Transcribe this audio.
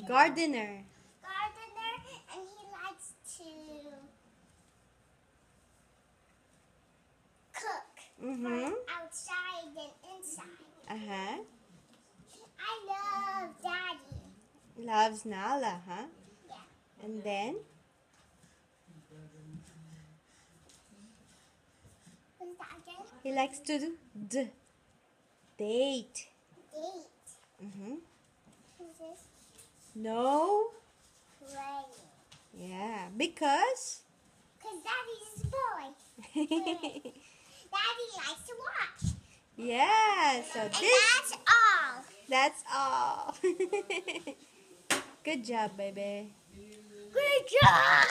Gardener. Gardener, and he likes to cook. Both outside and inside. I love Daddy. Loves Nala, huh? Yeah. And then? What's that again? He likes to do date. Date. Who's this? No? Playing. Yeah, because? Because Daddy's a boy. Daddy likes to watch. Yeah, so And this. that's all. That's all. Good job, baby. Good job!